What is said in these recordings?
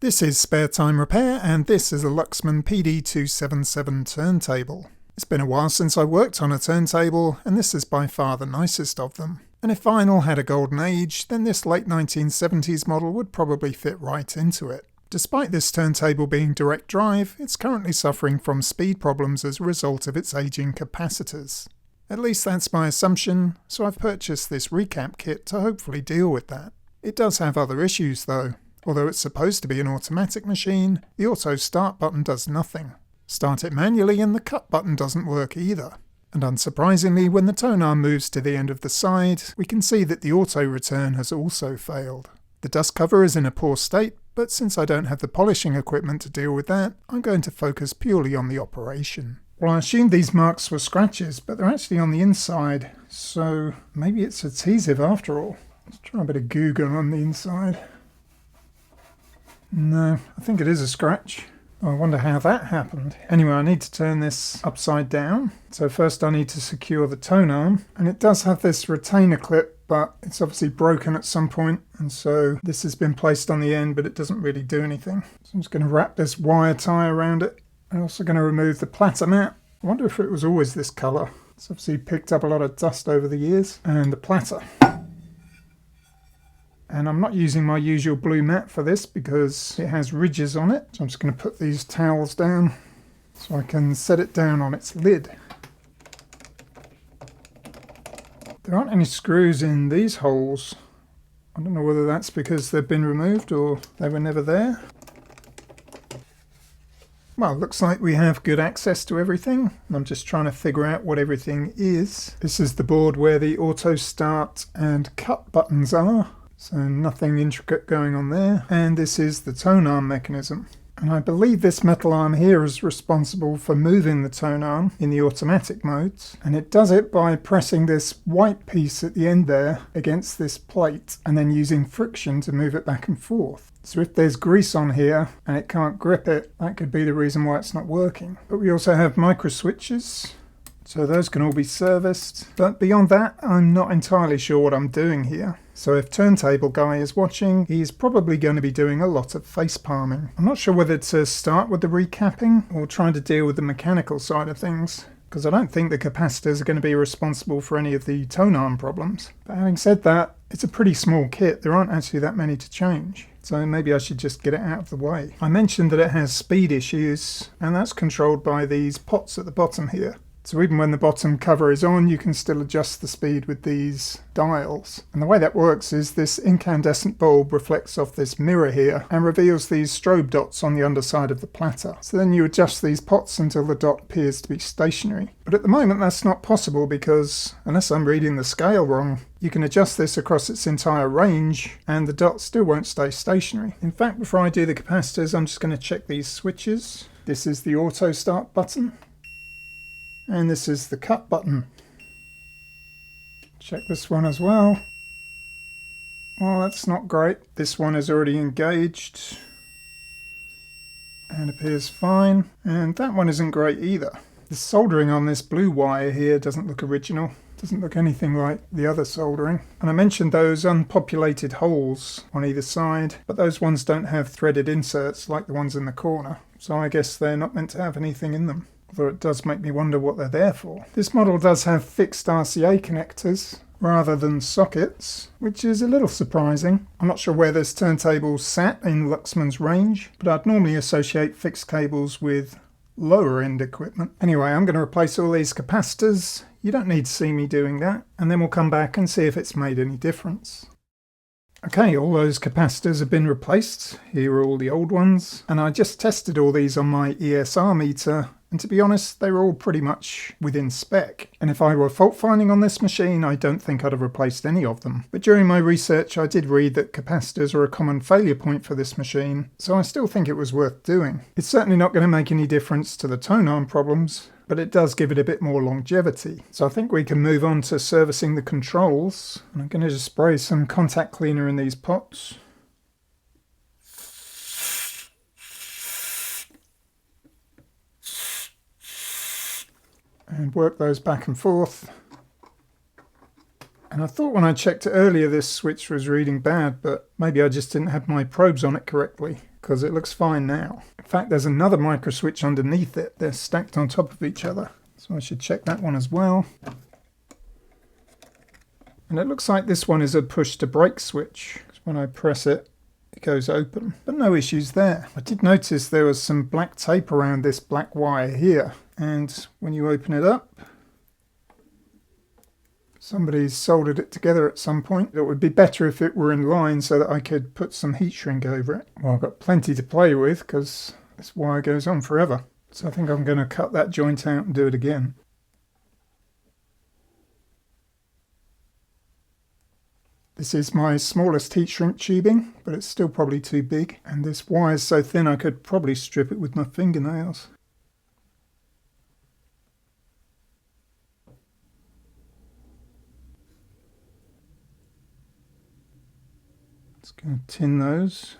This is Spare Time Repair, and this is a Luxman PD277 turntable. It's been a while since I worked on a turntable, and this is by far the nicest of them. And if vinyl had a golden age, then this late 1970s model would probably fit right into it. Despite this turntable being direct drive, it's currently suffering from speed problems as a result of its aging capacitors. At least that's my assumption, so I've purchased this recap kit to hopefully deal with that. It does have other issues though. Although it's supposed to be an automatic machine, the auto start button does nothing. Start it manually and the cut button doesn't work either. And unsurprisingly, when the tone arm moves to the end of the side, we can see that the auto return has also failed. The dust cover is in a poor state, but since I don't have the polishing equipment to deal with that, I'm going to focus purely on the operation. Well, I assumed these marks were scratches, but they're actually on the inside, so maybe it's adhesive after all. Let's try a bit of goo gun on the inside. No, I think it is a scratch. Oh, I wonder how that happened. Anyway, I need to turn this upside down. So first I need to secure the tone arm. And it does have this retainer clip, but it's obviously broken at some point. And so this has been placed on the end, but it doesn't really do anything. So I'm just going to wrap this wire tie around it. I'm also going to remove the platter mat. I wonder if it was always this colour. It's obviously picked up a lot of dust over the years. And the platter. And I'm not using my usual blue mat for this because it has ridges on it. So I'm just going to put these towels down so I can set it down on its lid. There aren't any screws in these holes. I don't know whether that's because they've been removed or they were never there. Well, looks like we have good access to everything. I'm just trying to figure out what everything is. This is the board where the auto start and cut buttons are. So nothing intricate going on there. And this is the tone arm mechanism. And I believe this metal arm here is responsible for moving the tone arm in the automatic modes. And it does it by pressing this white piece at the end there against this plate and then using friction to move it back and forth. So if there's grease on here and it can't grip it, that could be the reason why it's not working. But we also have micro switches. So those can all be serviced. But beyond that, I'm not entirely sure what I'm doing here. So if Turntable Guy is watching, he's probably going to be doing a lot of face palming. I'm not sure whether to start with the recapping or try to deal with the mechanical side of things, because I don't think the capacitors are going to be responsible for any of the tone arm problems. But having said that, it's a pretty small kit. There aren't actually that many to change. So maybe I should just get it out of the way. I mentioned that it has speed issues, and that's controlled by these pots at the bottom here. So even when the bottom cover is on, you can still adjust the speed with these dials. And the way that works is this incandescent bulb reflects off this mirror here and reveals these strobe dots on the underside of the platter. So then you adjust these pots until the dot appears to be stationary. But at the moment that's not possible because, unless I'm reading the scale wrong, you can adjust this across its entire range and the dot still won't stay stationary. In fact, before I do the capacitors, I'm just going to check these switches. This is the auto start button. And this is the cut button. Check this one as well. Well, that's not great. This one is already engaged and appears fine. And that one isn't great either. The soldering on this blue wire here doesn't look original. Doesn't look anything like the other soldering. And I mentioned those unpopulated holes on either side, but those ones don't have threaded inserts like the ones in the corner. So I guess they're not meant to have anything in them. Although it does make me wonder what they're there for. This model does have fixed RCA connectors rather than sockets, which is a little surprising. I'm not sure where this turntable sat in Luxman's range, but I'd normally associate fixed cables with lower end equipment. Anyway, I'm going to replace all these capacitors. You don't need to see me doing that, and then we'll come back and see if it's made any difference. Okay, all those capacitors have been replaced. Here are all the old ones, and I just tested all these on my ESR meter. And to be honest, they were all pretty much within spec. And if I were fault finding on this machine, I don't think I'd have replaced any of them. But during my research, I did read that capacitors are a common failure point for this machine, so I still think it was worth doing. It's certainly not going to make any difference to the tone arm problems, but it does give it a bit more longevity. So I think we can move on to servicing the controls. And I'm going to just spray some contact cleaner in these pots. And work those back and forth. And I thought when I checked it earlier this switch was reading bad, but maybe I just didn't have my probes on it correctly. because it looks fine now. In fact, there's another micro switch underneath it. They're stacked on top of each other. So I should check that one as well. And it looks like this one is a push to break switch. When I press it, it goes open. But no issues there. I did notice there was some black tape around this black wire here. And when you open it up, somebody's soldered it together at some point. It would be better if it were in line so that I could put some heat shrink over it. Well, I've got plenty to play with because this wire goes on forever. So I think I'm going to cut that joint out and do it again. This is my smallest heat shrink tubing, but it's still probably too big. And this wire is so thin I could probably strip it with my fingernails. Just going to tin those.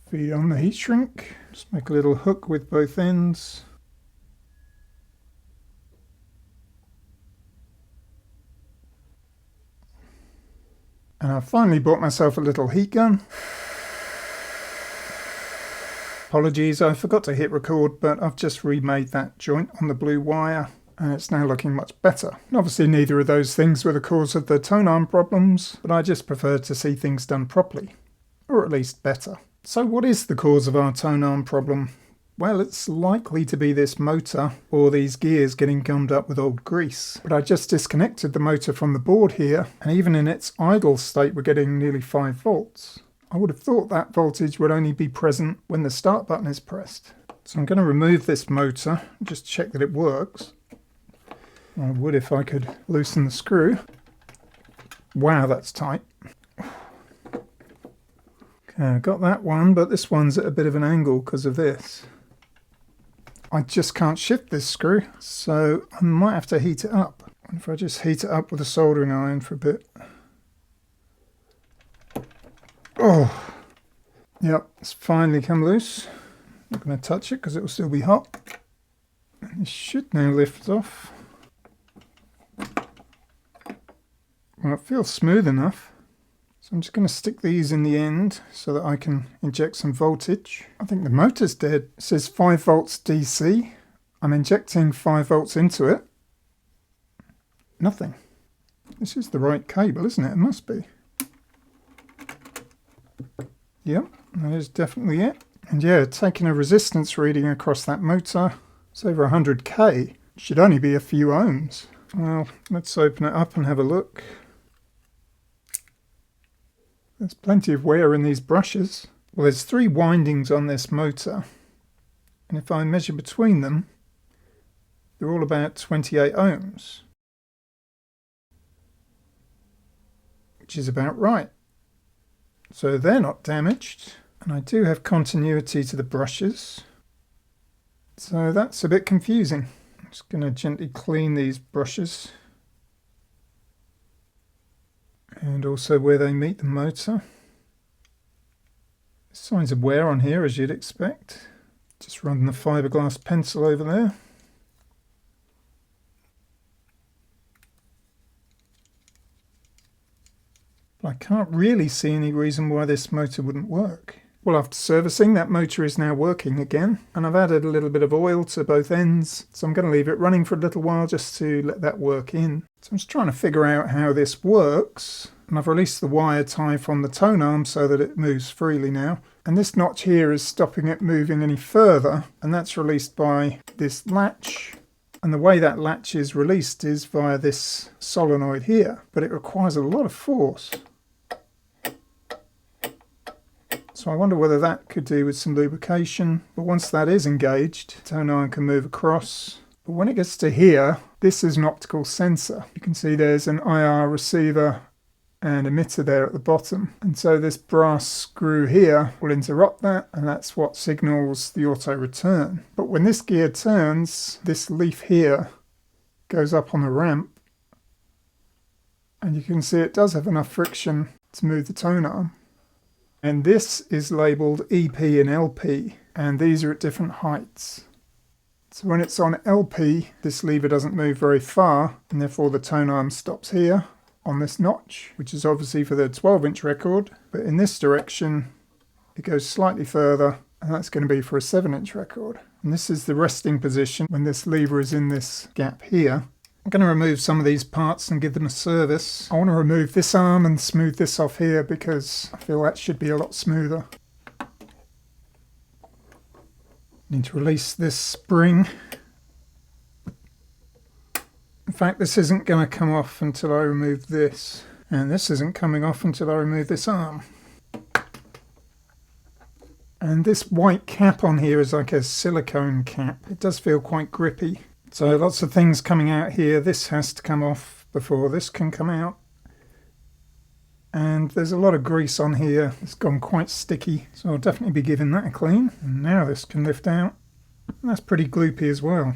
Feed on the heat shrink. Just make a little hook with both ends. And I finally bought myself a little heat gun. Apologies, I forgot to hit record, but I've just remade that joint on the blue wire and it's now looking much better. And obviously neither of those things were the cause of the tone arm problems, but I just prefer to see things done properly, or at least better. So what is the cause of our tone arm problem? Well, it's likely to be this motor or these gears getting gummed up with old grease. But I just disconnected the motor from the board here, and even in its idle state we're getting nearly 5 volts. I would have thought that voltage would only be present when the start button is pressed. So I'm going to remove this motor and just check that it works. I would if I could loosen the screw. Wow, that's tight. Okay, I got that one, but this one's at a bit of an angle because of this. I just can't shift this screw, so I might have to heat it up. And if I just heat it up with a soldering iron for a bit. Oh, yep, it's finally come loose. Not going to touch it because it will still be hot. And it should now lift off. Well, it feels smooth enough. So I'm just going to stick these in the end so that I can inject some voltage. I think the motor's dead. It says 5 volts DC. I'm injecting 5 volts into it. Nothing. This is the right cable, isn't it? It must be. Yep, that is definitely it. And yeah, taking a resistance reading across that motor, it's over 100k. It should only be a few ohms. Well, let's open it up and have a look. There's plenty of wear in these brushes. Well, there's 3 windings on this motor, and if I measure between them, they're all about 28 ohms, which is about right. So they're not damaged, and I do have continuity to the brushes, so that's a bit confusing. I'm just going to gently clean these brushes. And also where they meet the motor. Signs of wear on here, as you'd expect. Just run the fiberglass pencil over there. But I can't really see any reason why this motor wouldn't work. Well, after servicing, that motor is now working again, and I've added a little bit of oil to both ends, so I'm going to leave it running for a little while just to let that work in. So I'm just trying to figure out how this works, and I've released the wire tie from the tone arm so that it moves freely now. And this notch here is stopping it moving any further, and that's released by this latch. And the way that latch is released is via this solenoid here, but it requires a lot of force. So I wonder whether that could do with some lubrication. But once that is engaged, the tone iron can move across. But when it gets to here, this is an optical sensor. You can see there's an IR receiver and emitter there at the bottom. And so this brass screw here will interrupt that, and that's what signals the auto return. But when this gear turns, this leaf here goes up on the ramp. And you can see it does have enough friction to move the tone arm. And this is labelled EP and LP, and these are at different heights. So when it's on LP, this lever doesn't move very far, and therefore the tone arm stops here. on this notch, which is obviously for the 12-inch record, but in this direction it goes slightly further, and that's going to be for a 7-inch record. And this is the resting position when this lever is in this gap here. I'm going to remove some of these parts and give them a service. I want to remove this arm and smooth this off here because I feel that should be a lot smoother. Need to release this spring. In fact, this isn't going to come off until I remove this. And this isn't coming off until I remove this arm. And this white cap on here is like a silicone cap. It does feel quite grippy. So lots of things coming out here. This has to come off before this can come out. And there's a lot of grease on here. It's gone quite sticky. So I'll definitely be giving that a clean. And now this can lift out. And that's pretty gloopy as well.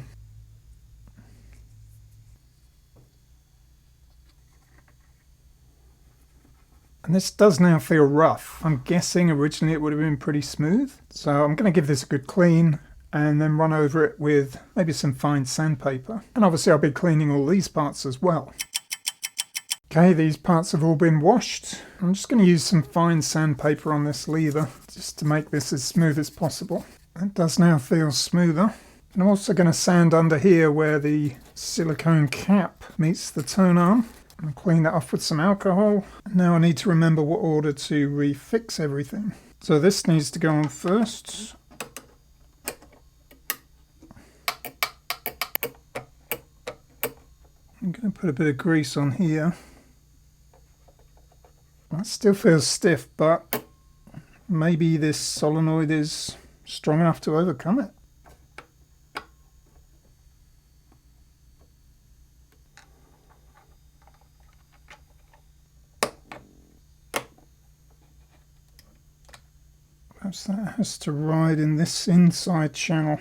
And this does now feel rough. I'm guessing originally it would have been pretty smooth. So I'm going to give this a good clean and then run over it with maybe some fine sandpaper. And obviously I'll be cleaning all these parts as well. Okay, these parts have all been washed. I'm just going to use some fine sandpaper on this lever just to make this as smooth as possible. It does now feel smoother. And I'm also going to sand under here where the silicone cap meets the tone arm. I'll clean that off with some alcohol. Now I need to remember what order to refix everything. So this needs to go on first. I'm going to put a bit of grease on here. That still feels stiff, but maybe this solenoid is strong enough to overcome it. Perhaps that has to ride in this inside channel.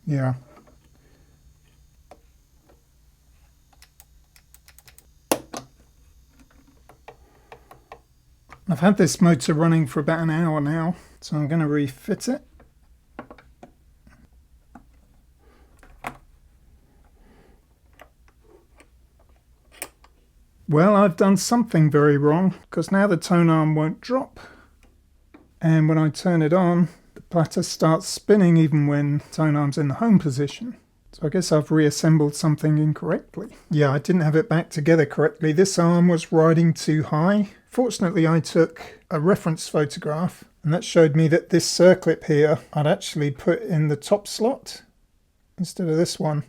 Yeah. I've had this motor running for about an hour now, so I'm going to refit it. Well, I've done something very wrong, because now the tone arm won't drop. And when I turn it on, the platter starts spinning even when the tone arm's in the home position. So I guess I've reassembled something incorrectly. Yeah, I didn't have it back together correctly. This arm was riding too high. Fortunately, I took a reference photograph, and that showed me that this circlip here I'd actually put in the top slot instead of this one.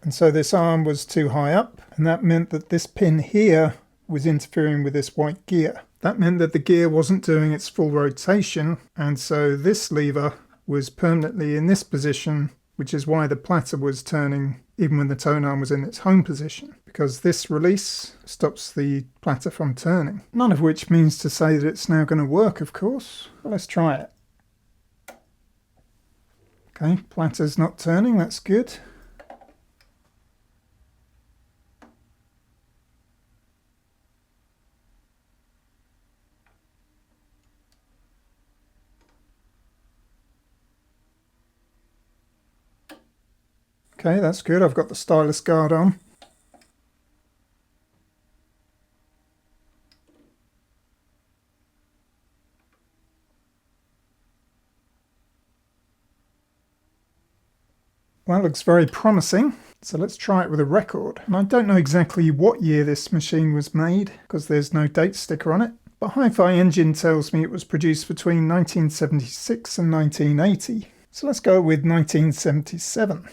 And so this arm was too high up, and that meant that this pin here was interfering with this white gear. That meant that the gear wasn't doing its full rotation, and so this lever was permanently in this position, which is why the platter was turning even when the tone arm was in its home position, because this release stops the platter from turning. None of which means to say that it's now going to work, of course. But let's try it. Okay, platter's not turning, that's good. Okay, that's good. I've got the stylus guard on. Well, that looks very promising. So let's try it with a record. And I don't know exactly what year this machine was made, because there's no date sticker on it. But Hi-Fi Engine tells me it was produced between 1976 and 1980. So let's go with 1977.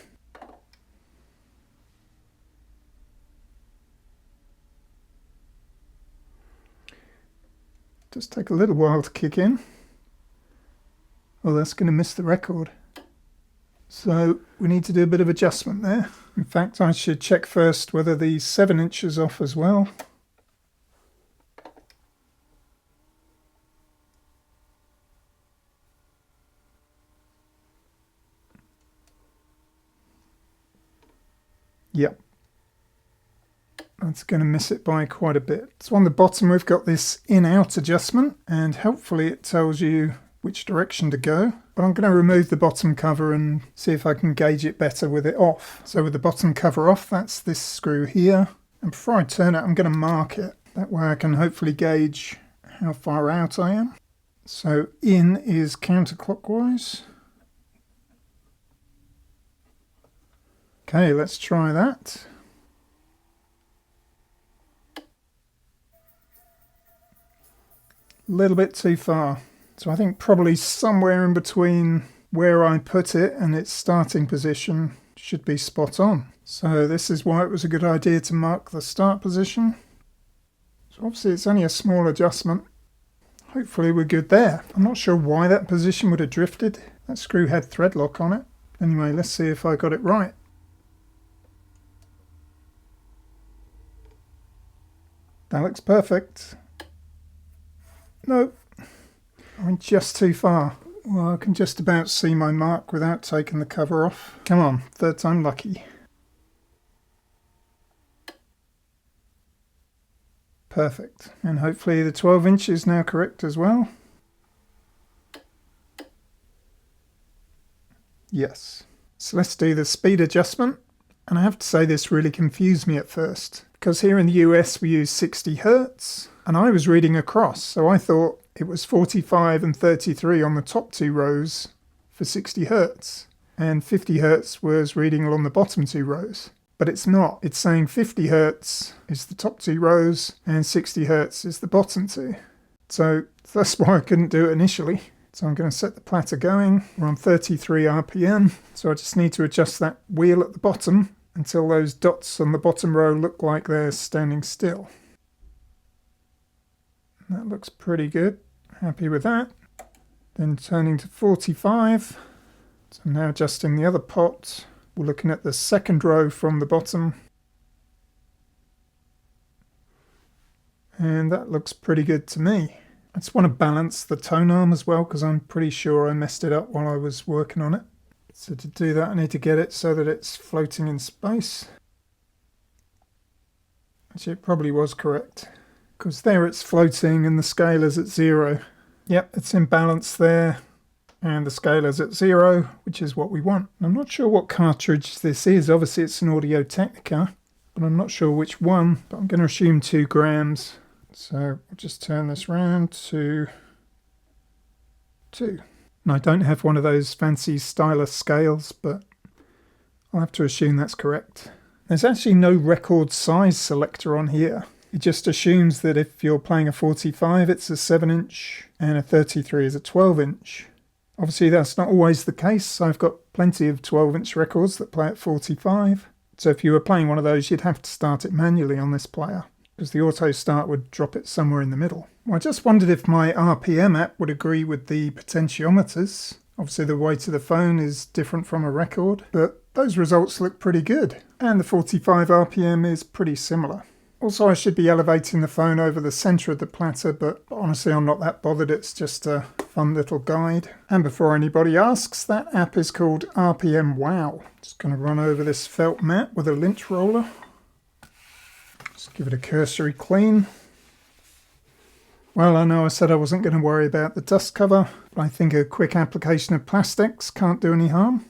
Just take a little while to kick in. Oh, that's going to miss the record. So we need to do a bit of adjustment there. In fact, I should check first whether the 7-inch is off as well. Yep. That's going to miss it by quite a bit. So on the bottom we've got this in-out adjustment, and hopefully it tells you which direction to go. But I'm going to remove the bottom cover and see if I can gauge it better with it off. So with the bottom cover off, that's this screw here. And before I turn it, I'm going to mark it. That way I can hopefully gauge how far out I am. So in is counterclockwise. Okay, let's try that. A little bit too far. So I think probably somewhere in between where I put it and its starting position should be spot on. So this is why it was a good idea to mark the start position. So obviously it's only a small adjustment. Hopefully we're good there. I'm not sure why that position would have drifted. That screw had thread lock on it. Anyway, let's see if I got it right. That looks perfect. Nope. I went just too far. Well, I can just about see my mark without taking the cover off. Come on, third time lucky. Perfect. And hopefully the 12 inch is now correct as well. Yes. So let's do the speed adjustment. And I have to say this really confused me at first, because here in the US we use 60 Hertz and I was reading across, so I thought it was 45 and 33 on the top two rows for 60 Hertz and 50 Hertz was reading along the bottom two rows. But it's not. It's saying 50 Hertz is the top two rows and 60 Hertz is the bottom two. So that's why I couldn't do it initially. So I'm going to set the platter going. We're on 33 RPM. So I just need to adjust that wheel at the bottom until those dots on the bottom row look like they're standing still. That looks pretty good. Happy with that. Then turning to 45. So now adjusting the other pot. We're looking at the second row from the bottom. And that looks pretty good to me. I just want to balance the tone arm as well because I'm pretty sure I messed it up while I was working on it. So to do that I need to get it so that it's floating in space. Actually it probably was correct because there it's floating and the scale is at 0. Yep, it's in balance there. And the scale is at 0, which is what we want. I'm not sure what cartridge this is. Obviously it's an Audio-Technica, but I'm not sure which one. But I'm going to assume 2 grams. So we'll just turn this round to 2. And I don't have one of those fancy stylus scales, but I'll have to assume that's correct. There's actually no record size selector on here. It just assumes that if you're playing a 45, it's a 7-inch, and a 33 is a 12-inch. Obviously that's not always the case. I've got plenty of 12-inch records that play at 45. So if you were playing one of those, you'd have to start it manually on this player, because the auto start would drop it somewhere in the middle. Well, I just wondered if my RPM app would agree with the potentiometers. Obviously the weight of the phone is different from a record, but those results look pretty good. And the 45 RPM is pretty similar. Also, I should be elevating the phone over the centre of the platter, but honestly I'm not that bothered. It's just a fun little guide. And before anybody asks, that app is called RPM Wow. Just going to run over this felt mat with a lint roller. Just give it a cursory clean. Well, I know I said I wasn't going to worry about the dust cover, but I think a quick application of plastics can't do any harm.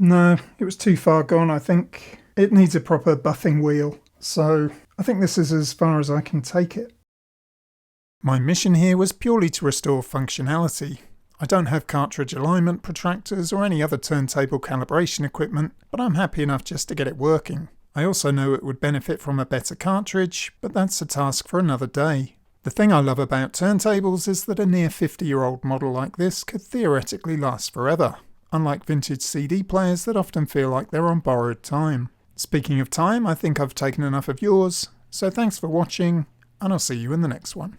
No, it was too far gone, I think. It needs a proper buffing wheel, so I think this is as far as I can take it. My mission here was purely to restore functionality. I don't have cartridge alignment protractors or any other turntable calibration equipment, but I'm happy enough just to get it working. I also know it would benefit from a better cartridge, but that's a task for another day. The thing I love about turntables is that a near 50-year-old model like this could theoretically last forever, unlike vintage CD players that often feel like they're on borrowed time. Speaking of time, I think I've taken enough of yours, so thanks for watching, and I'll see you in the next one.